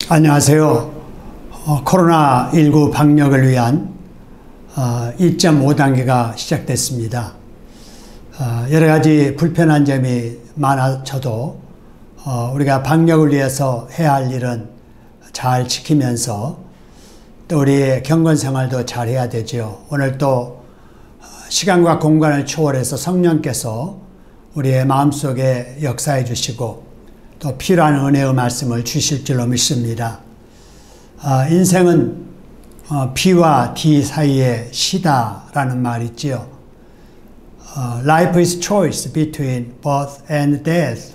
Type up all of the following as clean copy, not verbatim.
안녕하세요. 코로나19 방역을 위한 2.5단계가 시작됐습니다. 여러 가지 불편한 점이 많아져도 우리가 방역을 위해서 해야 할 일은 잘 지키면서 또 우리의 경건생활도 잘 해야 되죠. 오늘 또 시간과 공간을 초월해서 성령께서 우리의 마음속에 역사해 주시고 또 필요한 은혜의 말씀을 주실 줄로 믿습니다. 인생은 B와 D 사이의 시다라는 말이 있지요. Life is choice between birth and death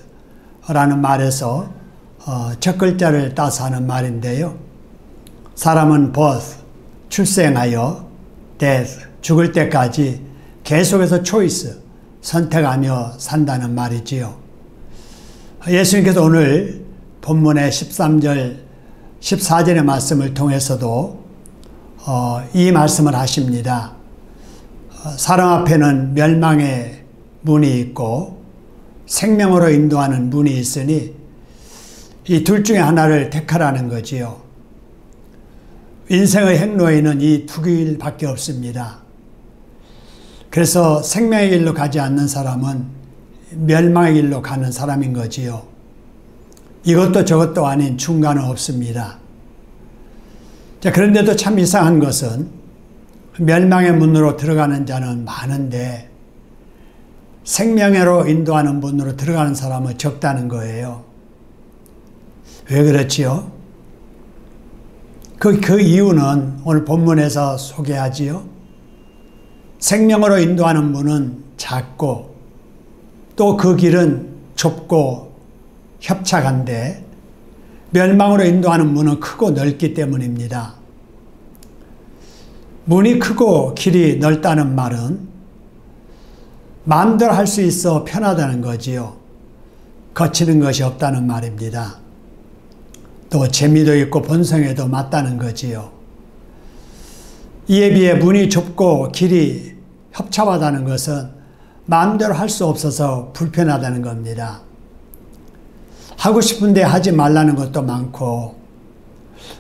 라는 말에서 첫 글자를 따서 하는 말인데요. 사람은 birth, 출생하여, death, 죽을 때까지 계속해서 choice, 선택하며 산다는 말이지요. 예수님께서 오늘 본문의 13절, 14절의 말씀을 통해서도 이 말씀을 하십니다. 사람 앞에는 멸망의 문이 있고 생명으로 인도하는 문이 있으니 이 둘 중에 하나를 택하라는 거지요. 인생의 행로에는 이 두 길밖에 없습니다. 그래서 생명의 길로 가지 않는 사람은 멸망의 길로 가는 사람인 거지요. 이것도 저것도 아닌 중간은 없습니다. 자, 그런데도 참 이상한 것은 멸망의 문으로 들어가는 자는 많은데 생명으로 인도하는 문으로 들어가는 사람은 적다는 거예요. 왜 그렇지요? 그 이유는 오늘 본문에서 소개하지요. 생명으로 인도하는 문은 작고 또 그 길은 좁고 협착한데 멸망으로 인도하는 문은 크고 넓기 때문입니다. 문이 크고 길이 넓다는 말은 마음대로 할 수 있어 편하다는 거지요. 거치는 것이 없다는 말입니다. 또 재미도 있고 본성에도 맞다는 거지요. 이에 비해 문이 좁고 길이 협착하다는 것은 마음대로 할 수 없어서 불편하다는 겁니다. 하고 싶은데 하지 말라는 것도 많고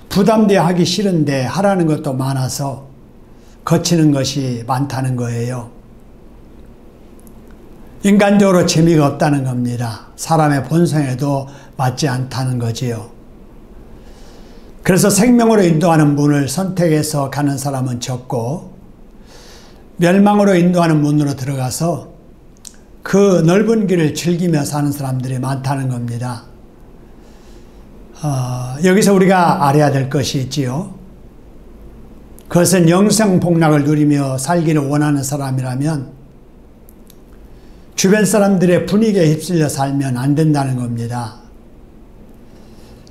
부담돼 하기 싫은데 하라는 것도 많아서 거치는 것이 많다는 거예요. 인간적으로 재미가 없다는 겁니다. 사람의 본성에도 맞지 않다는 거지요. 그래서 생명으로 인도하는 문을 선택해서 가는 사람은 적고 멸망으로 인도하는 문으로 들어가서 그 넓은 길을 즐기며 사는 사람들이 많다는 겁니다. 여기서 우리가 알아야 될 것이 있지요. 그것은 영생복락을 누리며 살기를 원하는 사람이라면 주변 사람들의 분위기에 휩쓸려 살면 안 된다는 겁니다.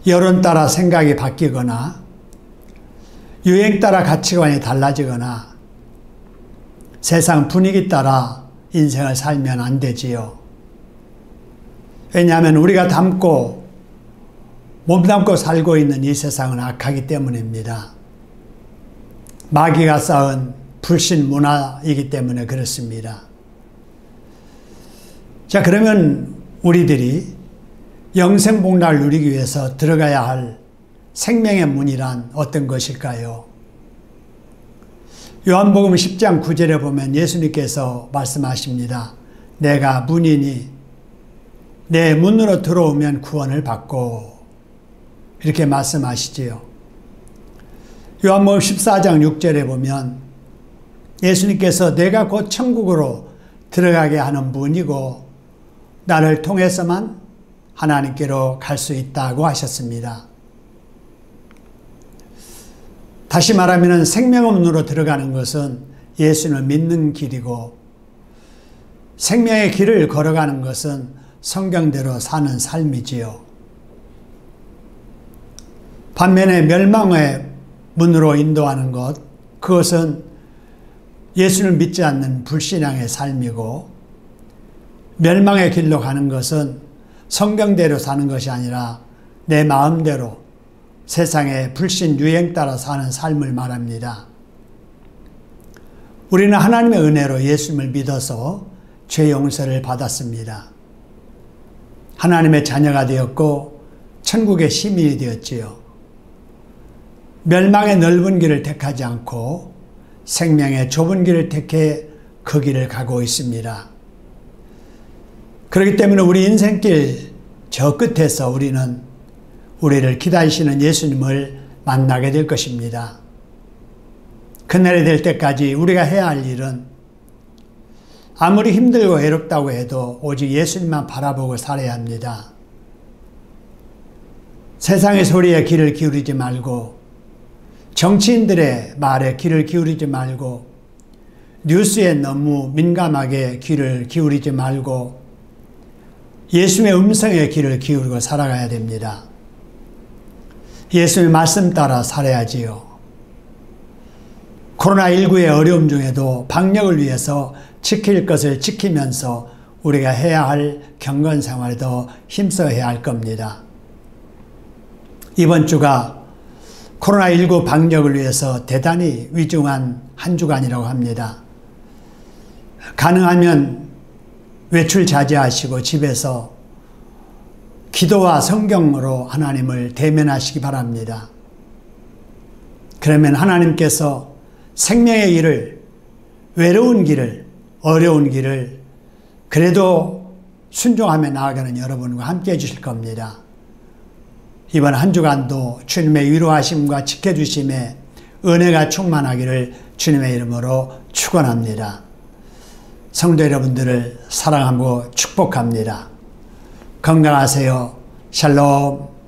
여론 따라 생각이 바뀌거나 유행 따라 가치관이 달라지거나 세상 분위기 따라 인생을 살면 안 되지요. 왜냐하면 우리가 몸담고 살고 있는 이 세상은 악하기 때문입니다. 마귀가 쌓은 불신 문화이기 때문에 그렇습니다. 자, 그러면 우리들이 영생복락을 누리기 위해서 들어가야 할 생명의 문이란 어떤 것일까요? 요한복음 10장 9절에 보면 예수님께서 말씀하십니다. 내가 문이니 내 문으로 들어오면 구원을 받고 이렇게 말씀하시지요. 요한복음 14장 6절에 보면 예수님께서 내가 곧 천국으로 들어가게 하는 문이고 나를 통해서만 하나님께로 갈 수 있다고 하셨습니다. 다시 말하면 생명의 문으로 들어가는 것은 예수를 믿는 길이고 생명의 길을 걸어가는 것은 성경대로 사는 삶이지요. 반면에 멸망의 문으로 인도하는 것, 그것은 예수를 믿지 않는 불신앙의 삶이고 멸망의 길로 가는 것은 성경대로 사는 것이 아니라 내 마음대로 세상의 불신 유행 따라 사는 삶을 말합니다. 우리는 하나님의 은혜로 예수님을 믿어서 죄 용서를 받았습니다. 하나님의 자녀가 되었고 천국의 시민이 되었지요. 멸망의 넓은 길을 택하지 않고 생명의 좁은 길을 택해 그 길을 가고 있습니다. 그렇기 때문에 우리 인생길 저 끝에서 우리는 우리를 기다리시는 예수님을 만나게 될 것입니다. 그날이 될 때까지 우리가 해야 할 일은 아무리 힘들고 외롭다고 해도 오직 예수님만 바라보고 살아야 합니다. 세상의 소리에 귀를 기울이지 말고, 정치인들의 말에 귀를 기울이지 말고, 뉴스에 너무 민감하게 귀를 기울이지 말고 예수님의 음성에 귀를 기울이고 살아가야 됩니다. 예수님의 말씀 따라 살아야지요. 코로나19의 어려움 중에도 방역을 위해서 지킬 것을 지키면서 우리가 해야 할 경건 생활에 더 힘써야 할 겁니다. 이번 주가 코로나19 방역을 위해서 대단히 위중한 한 주간이라고 합니다. 가능하면 외출 자제하시고 집에서 기도와 성경으로 하나님을 대면하시기 바랍니다. 그러면 하나님께서 생명의 길을, 외로운 길을, 어려운 길을 그래도 순종하며 나아가는 여러분과 함께 해주실 겁니다. 이번 한 주간도 주님의 위로하심과 지켜주심에 은혜가 충만하기를 주님의 이름으로 축원합니다. 성도 여러분들을 사랑하고 축복합니다. 건강하세요. 샬롬.